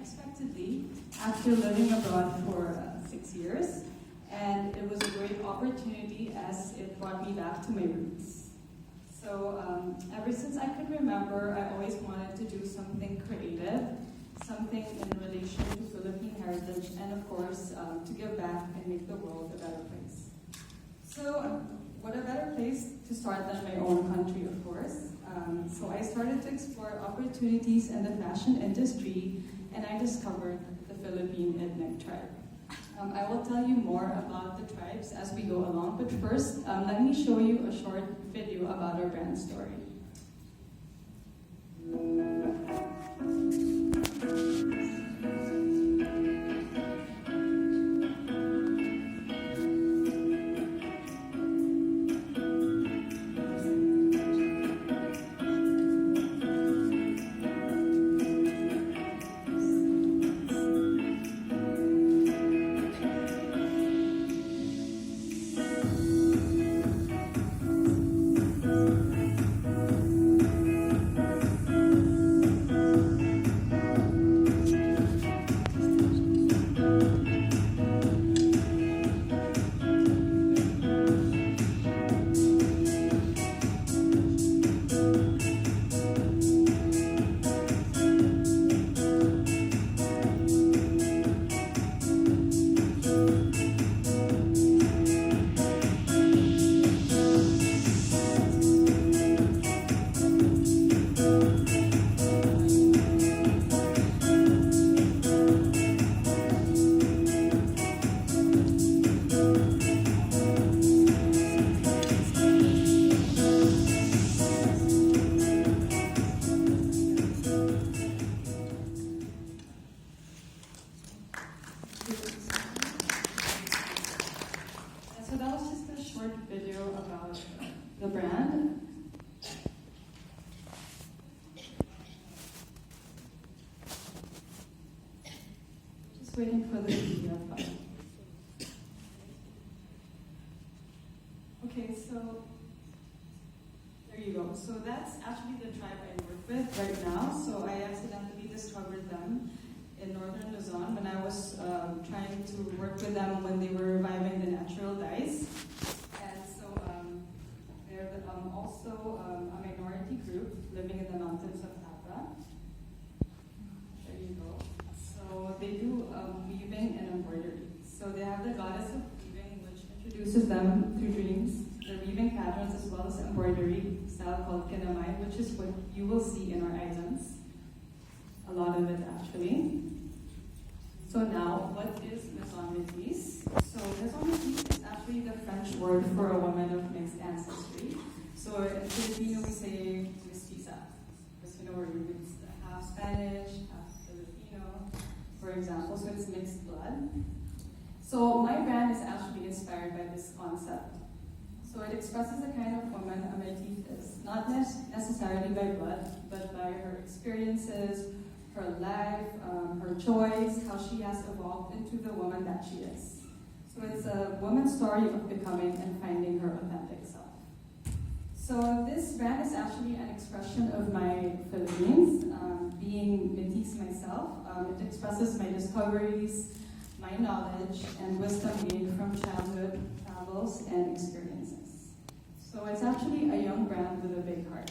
unexpectedly after living abroad for 6 years, and it was a great opportunity as it brought me back to my roots. So ever since I could remember, I always wanted to do something creative, something in relation to Philippine heritage, and of course, to give back and make the world a better place. So what a better place to start than my own country, of course. So I started to explore opportunities in the fashion industry, and I discovered the Philippine ethnic tribe. I will tell you more about the tribes as we go along, but first, let me show you a short video about our brand story. So that was just a short video about the brand. Just waiting for the video file. Okay, so there you go. So that's actually the tribe I work with right now. So I accidentally discovered them in northern Maison when I was trying to work with them when they were reviving the natural dyes. And so they're also a minority group living in the mountains of Abra. There you go. So they do weaving and embroidery. So they have the goddess of weaving, which introduces them through dreams, the weaving patterns as well as embroidery style called kinamay, which is what you will see in our items. A lot of it actually. So now, what is Maison Metisse? So Maison Metisse is actually the French word for a woman of mixed ancestry. So in Filipino we say mestiza, because we're half Spanish, half Filipino, for example. So it's mixed blood. So my brand is actually inspired by this concept. So it expresses the kind of woman a Metisse is, not necessarily by blood, but by her experiences, her life, her choice, how she has evolved into the woman that she is. So it's a woman's story of becoming and finding her authentic self. So this brand is actually an expression of my Philippines, being Metisse myself. It expresses my discoveries, my knowledge, and wisdom gained from childhood, travels, and experiences. So it's actually a young brand with a big heart.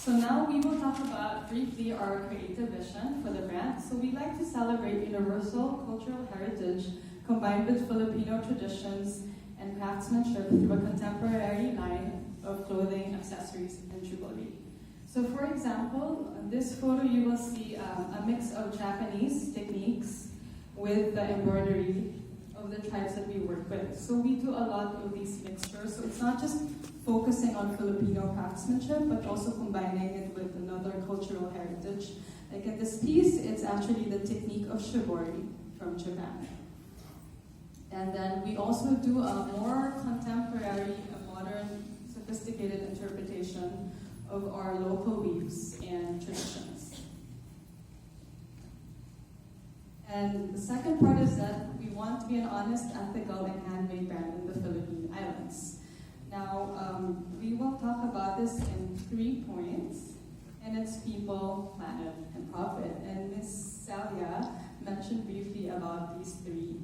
So now we will talk about briefly our creative vision for the brand. So we like to celebrate universal cultural heritage combined with Filipino traditions and craftsmanship through a contemporary line of clothing, accessories, and jewelry. So for example, in this photo you will see a mix of Japanese techniques with the embroidery of the tribes that we work with. So we do a lot of these mixtures. So it's not just focusing on Filipino craftsmanship, but also combining it with another cultural heritage. Like in this piece, it's actually the technique of shibori from Japan. And then we also do a more contemporary, modern, sophisticated interpretation of our local weaves and traditions. And the second part is that we want to be an honest, ethical, and handmade brand in the Philippine Islands. Now, we will talk about this in 3 points. and it's people, planet, and profit. And Ms. Salia mentioned briefly about these 3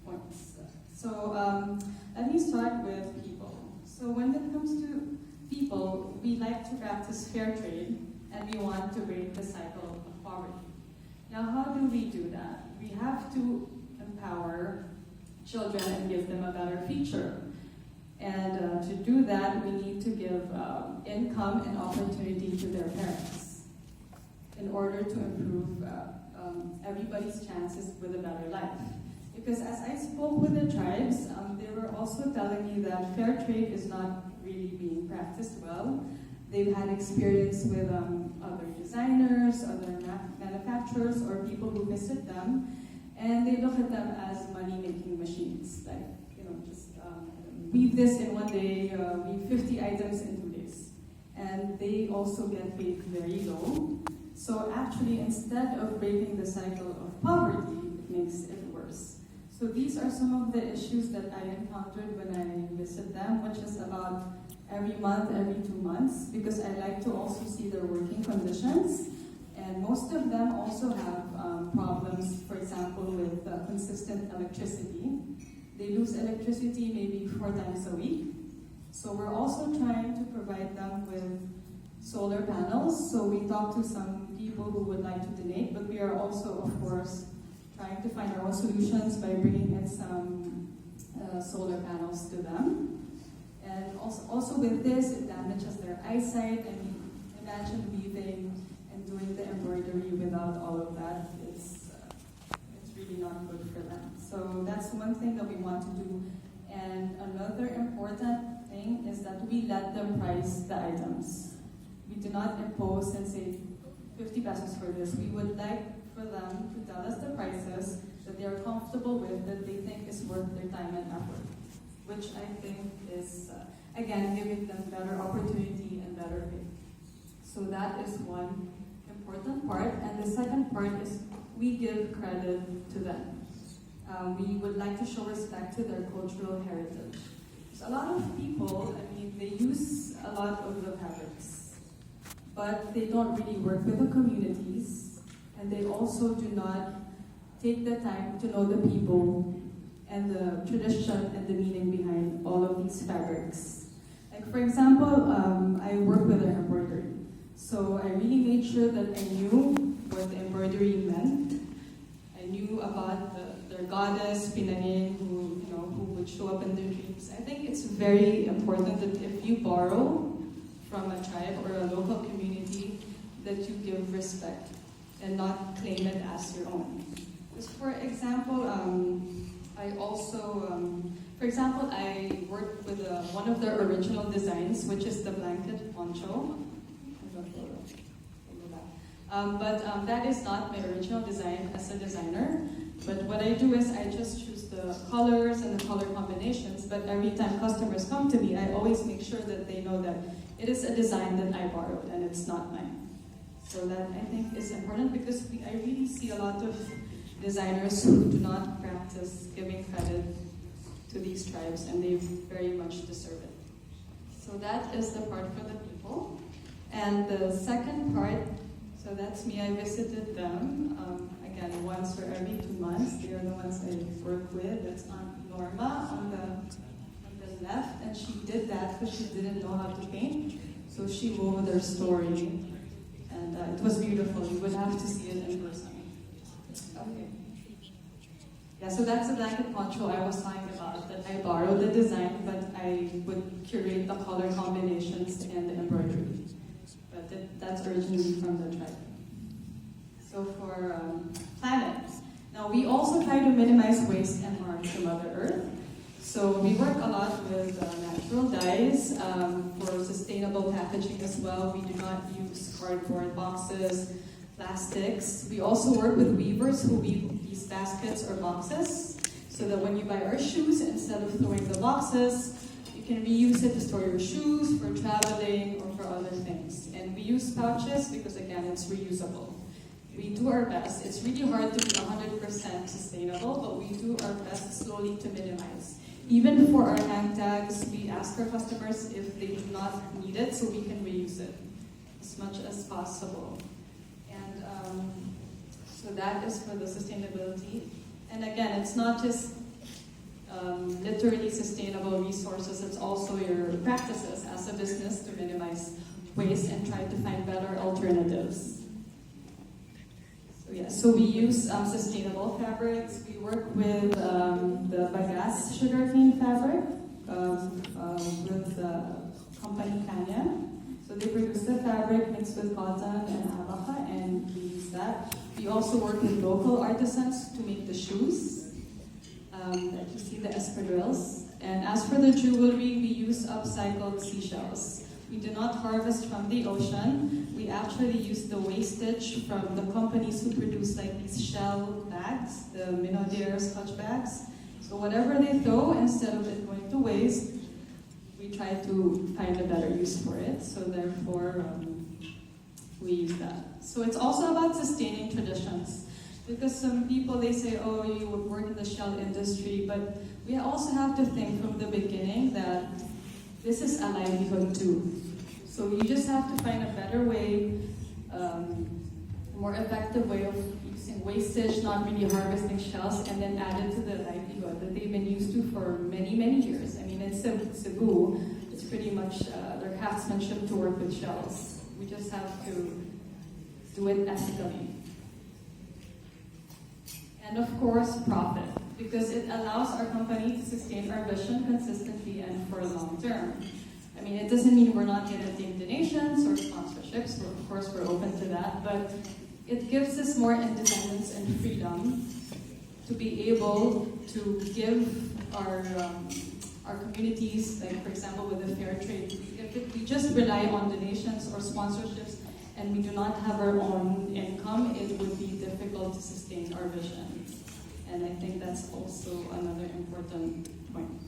points. So let me start with people. So when it comes to people, we like to practice fair trade, and we want to break the cycle of poverty. Now, how do we do that? We have to empower children and give them a better future. And to do that, we need to give income and opportunity to their parents in order to improve everybody's chances with a better life. Because as I spoke with the tribes, they were also telling me that fair trade is not really being practiced well. They've had experience with other designers, other manufacturers, or people who visit them, and they look at them as money-making machines. Like, just weave this in one day, weave 50 items in 2 days. And they also get paid very low. So actually, instead of breaking the cycle of poverty, it makes it worse. So these are some of the issues that I encountered when I visit them, which is about every month, every 2 months, because I like to also see their working conditions. And most of them also have problems, for example, with consistent electricity. They lose electricity maybe 4 times a week. So we're also trying to provide them with solar panels. So we talked to some people who would like to donate, but we are also, of course, trying to find our own solutions by bringing in some solar panels to them. And also with this, it damages their eyesight. And imagine weaving and doing the embroidery without all of that. It's really not good for them. So that's one thing that we want to do. And another important thing is that we let them price the items. We do not impose and say 50 pesos for this. We would like for them to tell us the prices that they are comfortable with, that they think is worth their time and effort, which I think is, again, giving them better opportunity and better pay. So that is one important part. And the second part is we give credit to them. We would like to show respect to their cultural heritage. So a lot of people, they use a lot of the fabrics, but they don't really work with the communities, and they also do not take the time to know the people and the tradition and the meaning behind all of these fabrics. Like, for example, I work with their embroidery. So I really made sure that I knew what the embroidery meant. I knew about their goddess, Pinanin, who would show up in their dreams. I think it's very important that if you borrow from a tribe or a local community, that you give respect and not claim it as your own. Because for example, I worked with one of their original designs, which is the blanket poncho. But that is not my original design as a designer. But what I do is I just choose the colors and the color combinations, but every time customers come to me, I always make sure that they know that it is a design that I borrowed and it's not mine. So that, I think, is important, because I really see a lot of designers who do not practice giving credit to these tribes, and they very much deserve it. So that is the part for the people. And the second part, so that's me. I visited them, again, once or every 2 months. They are the ones I work with. That's Aunt Norma on the left, and she did that because she didn't know how to paint. So she wove their story, and it was beautiful. You would have to see it in person. Okay. Yeah, so that's the blanket poncho I was talking about, that I borrowed the design, but I would curate the color combinations and the embroidery. But that's originally from the tribe. So for planet, now we also try to minimize waste and harm to Mother Earth. So we work a lot with natural dyes for sustainable packaging as well. We do not use cardboard boxes, plastics. We also work with weavers who weave these baskets or boxes, so that when you buy our shoes, instead of throwing the boxes, you can reuse it to store your shoes, for traveling, or for other things. And we use pouches because, again, it's reusable. We do our best. It's really hard to be 100% sustainable, but we do our best slowly to minimize. Even for our hang tags, we ask our customers if they do not need it so we can reuse it. as much as possible. And so that is for the sustainability. And again, it's not just literally sustainable resources, it's also your practices as a business to minimize waste and try to find better alternatives. So we use sustainable fabrics. We work with the bagasse sugarcane fabric with the company Kanya. So they produce the fabric mixed with cotton and abaca, and we use that. We also work with local artisans to make the shoes. Like you see the espadrilles. And as for the jewelry, we use upcycled seashells. We do not harvest from the ocean. We actually use the wastage from the companies who produce like these shell bags, the Minaudière Scotch bags. So whatever they throw, instead of it going to waste, we try to find a better use for it. So therefore, we use that. So it's also about sustaining traditions. Because some people, they say, oh, you would work in the shell industry, but we also have to think from the beginning that this is a livelihood too. So you just have to find a better way, a more effective way of using wastage, not really harvesting shells, and then add it to the livelihood that they've been used to for many, many years. I mean, in Cebu, it's pretty much their craftsmanship to work with shells. We just have to do it ethically. And of course, profit, because it allows our company to sustain our vision consistently and for long term. I mean, it doesn't mean we're not going to take donations or sponsorships. Of course, we're open to that, but it gives us more independence and freedom to be able to give our communities, like for example with the fair trade. If we just rely on donations or sponsorships and we do not have our own income, it would be difficult to sustain our vision. And I think that's also another important point.